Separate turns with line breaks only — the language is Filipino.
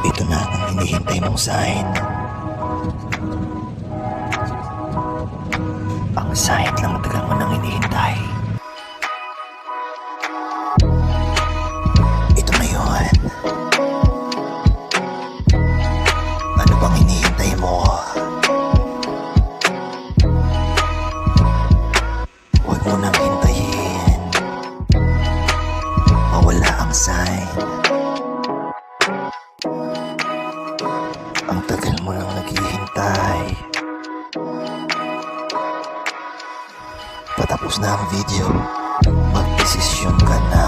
Ito na ang hinihintay mong sign. Ang sign na matagal mo nang hinihintay. Ito na yun. Ano bang hinihintay mo? Huwag mo nang hintayin. Mawala ang sign. Ang tagal mo lang naghihintay. Patapos na ang video. Magdesisyon ka na.